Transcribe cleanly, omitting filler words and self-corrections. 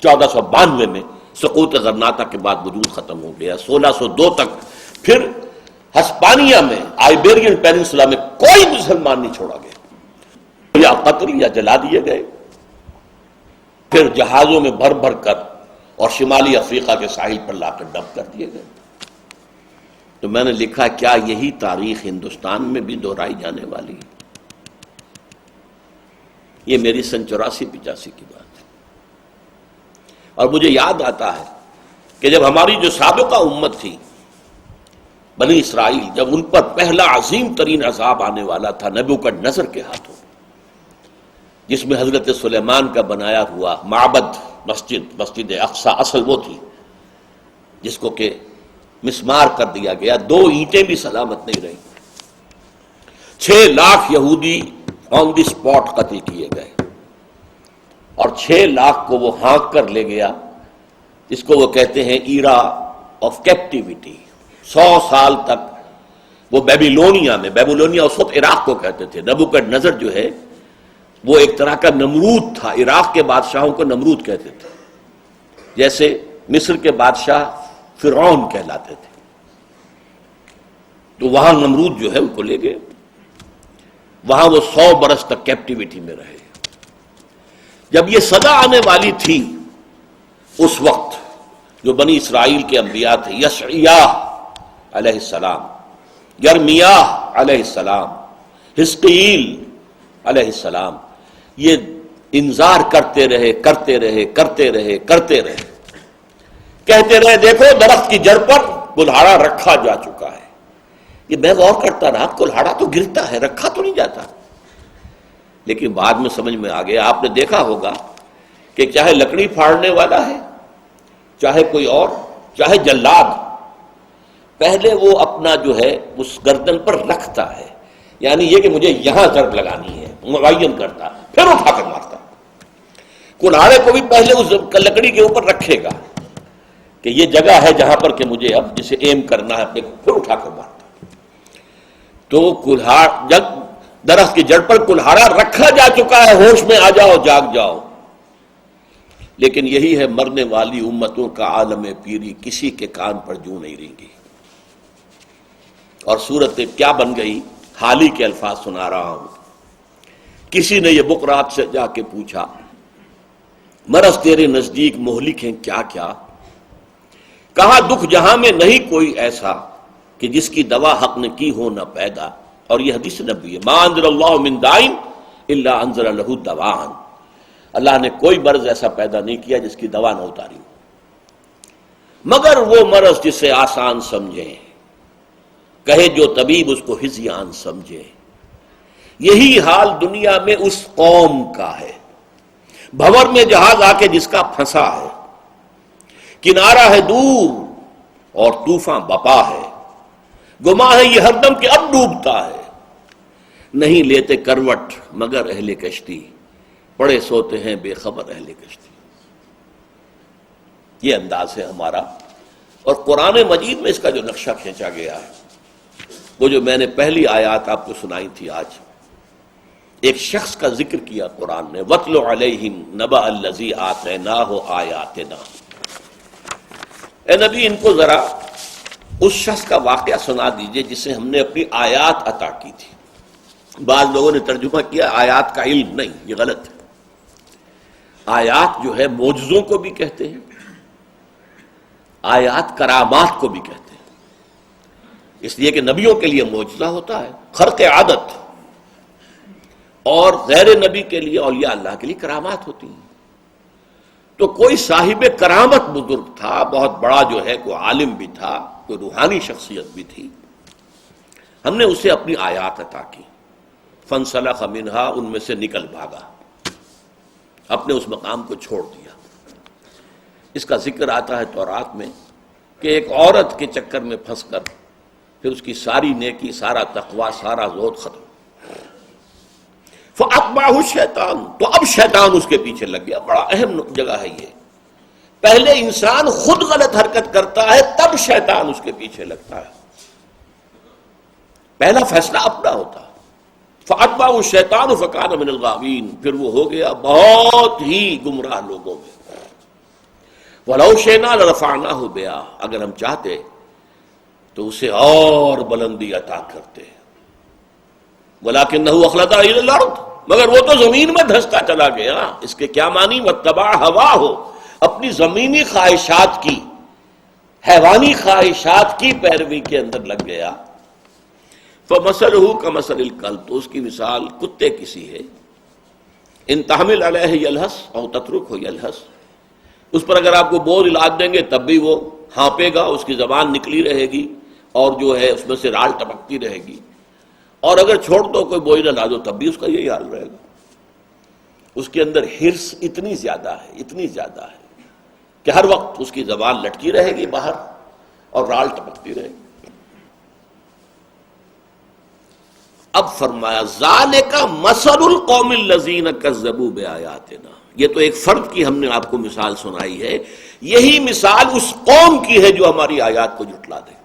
1492 میں سقوط غرناطہ کے بعد وجود ختم ہو گیا. 1602 تک پھر ہسپانیہ میں آئیبیرین پیننسلا میں کوئی مسلمان نہیں چھوڑا گیا، یا قتل یا جلا دیے گئے، پھر جہازوں میں بھر بھر کر اور شمالی افریقہ کے ساحل پر لا کر ڈمپ کر دیے گئے. تو میں نے لکھا کیا یہی تاریخ ہندوستان میں بھی دہرائی جانے والی ہے؟ یہ میری سن 84-85 کی بات ہے. اور مجھے یاد آتا ہے کہ جب ہماری جو سابقہ امت تھی بنی اسرائیل، جب ان پر پہلا عظیم ترین عذاب آنے والا تھا نبوکدنضر کے ہاتھوں، جس میں حضرت سلیمان کا بنایا ہوا معبد مسجد اقصی اصل وہ تھی جس کو کہ مسمار کر دیا گیا، 2 اینٹیں بھی سلامت نہیں رہی، 6 لاکھ یہودی آن دی اسپاٹ قتل کیے گئے، اور 6 لاکھ کو وہ ہانک کر لے گیا، جس کو وہ کہتے ہیں ایرا آف کیپٹیوٹی. 100 سال تک وہ بیبیلونیا اس وقت عراق کو کہتے تھے. نبوکدنضر جو ہے وہ ایک طرح کا نمرود تھا، عراق کے بادشاہوں کو نمرود کہتے تھے، جیسے مصر کے بادشاہ فرعون کہلاتے تھے. تو وہاں نمرود جو ہے ان کو لے گئے، وہاں وہ 100 برس تک کیپٹیوٹی میں رہے. جب یہ صدا آنے والی تھی اس وقت جو بنی اسرائیل کے انبیاء تھے، یشعیاہ علیہ السلام، یرمیاہ علیہ السلام، حزقیل علیہ السلام، یہ انذار کرتے رہے کہتے رہے دیکھو درخت کی جڑ پر کلہاڑا رکھا جا چکا ہے. یہ میں غور کرتا رہا، کلہاڑا تو گرتا ہے، رکھا تو نہیں جاتا. لیکن بعد میں سمجھ میں آ گیا، آپ نے دیکھا ہوگا کہ چاہے لکڑی پھاڑنے والا ہے، چاہے کوئی اور، چاہے جلاد، پہلے وہ اپنا جو ہے اس گردن پر رکھتا ہے، یعنی یہ کہ مجھے یہاں ضرب لگانی ہے، معین کرتا، پھر اٹھا کر مارتا. کلہاڑے کو بھی پہلے اس لکڑی کے اوپر رکھے گا کہ یہ جگہ ہے جہاں پر کہ مجھے اب جسے ایم کرنا ہے اپنے کو، پھر اٹھا کر مارتا. تو جب درخت کی جڑ پر کلہاڑا رکھا جا چکا ہے، ہوش میں آ جاؤ، جاگ جاؤ. لیکن یہی ہے مرنے والی امتوں کا عالم پیری، کسی کے کان پر جوں نہیں رینگی. اور صورت کیا بن گئی، حال ہی کے الفاظ سنا رہا ہوں. کسی نے یہ بقرات سے جا کے پوچھا، مرض تیرے نزدیک مہلک ہیں کیا کیا؟ کہا دکھ جہاں میں نہیں کوئی ایسا کہ جس کی دوا حق نے کی ہو نہ پیدا. اور یہ حدیث نبوی ہے، ما انزل اللہ من دائن الا انزل لہ دواء. اللہ نے کوئی مرض ایسا پیدا نہیں کیا جس کی دوا نہ اتاری ہو، مگر وہ مرض جسے آسان سمجھیں، کہے جو طبیب اس کو ہذیان سمجھے. یہی حال دنیا میں اس قوم کا ہے، بھنور میں جہاز آ کے جس کا پھنسا ہے، کنارہ ہے دور اور طوفان بپا ہے، گما ہے یہ ہر دم کہ اب ڈوبتا ہے. نہیں لیتے کروٹ مگر اہل کشتی، پڑے سوتے ہیں بے خبر اہل کشتی. یہ انداز ہے ہمارا. اور قرآن مجید میں اس کا جو نقشہ کھینچا گیا ہے، وہ جو میں نے پہلی آیات آپ کو سنائی تھی، آج ایک شخص کا ذکر کیا قرآن نے، وَاتْلُ عَلَيْهِمْ نَبَأَ الَّذِي آتَيْنَاهُ آيَاتِنَا. اے نبی ان کو ذرا اس شخص کا واقعہ سنا دیجئے جسے ہم نے اپنی آیات عطا کی تھی. بعض لوگوں نے ترجمہ کیا آیات کا علم، نہیں، یہ غلط ہے. آیات جو ہے معجزوں کو بھی کہتے ہیں، آیات کرامات کو بھی کہتے ہیں، اس لیے کہ نبیوں کے لیے معجزہ ہوتا ہے، خرق عادت، اور غیر نبی کے لیے، اولیاء اللہ کے لیے کرامات ہوتی ہیں. تو کوئی صاحب کرامت بزرگ تھا، بہت بڑا جو ہے کوئی عالم بھی تھا، کوئی روحانی شخصیت بھی تھی. ہم نے اسے اپنی آیات عطا کی. فانسلخ منہا، ان میں سے نکل بھاگا، اپنے اس مقام کو چھوڑ دیا. اس کا ذکر آتا ہے تورات میں کہ ایک عورت کے چکر میں پھنس کر پھر اس کی ساری نیکی، سارا تقوی، سارا زہد ختم. فَأَتْبَعَهُ الشَّيْطَانُ، تو اب شیطان اس کے پیچھے لگ گیا. بڑا اہم جگہ ہے یہ. پہلے انسان خود غلط حرکت کرتا ہے، تب شیطان اس کے پیچھے لگتا ہے. پہلا فیصلہ اپنا ہوتا. فَأَتْبَعَهُ الشَّيْطَانُ فَكَانَ مِنَ الْغَاوِينَ، پھر وہ ہو گیا بہت ہی گمراہ لوگوں میں. وَلَوْ شِئْنَا لَرَفَعْنَاهُ بِهَا، اگر ہم چاہتے تو اسے اور بلندی عطا کرتے، وَلَكِنَّهُ أَخْلَدَ إِلَى الْأَرْضِ، مگر وہ تو زمین میں دھستا چلا گیا۔ اس کے کیا معنی؟ وَاتَّبَعَ هَوَاهُ، اپنی زمینی خواہشات کی، حیوانی خواہشات کی پیروی کے اندر لگ گیا۔ فَمَثَلُهُ كَمَثَلِ الْكَلْبِ، تو اس کی مثال کتے کی سی ہے، ان تحمل علیہ یلہس او تترکہ یلہس، اس پر اگر آپ کو بوجھ لاد دیں گے تب بھی وہ ہانپے گا، اس کی زبان نکلی رہے گی اور جو ہے اس میں سے رال ٹپکتی رہے گی، اور اگر چھوڑ دو کوئی بوجھ نہ لادو تب بھی اس کا یہی حال رہے گا۔ اس کے اندر حرص اتنی زیادہ ہے کہ ہر وقت اس کی زبان لٹکی رہے گی باہر اور رال ٹپکتی رہے گی۔ اب فرمایا ذالک مثل القوم الذین کذبوا بآیاتنا، یہ تو ایک فرد کی ہم نے آپ کو مثال سنائی ہے، یہی مثال اس قوم کی ہے جو ہماری آیات کو جھٹلا دے۔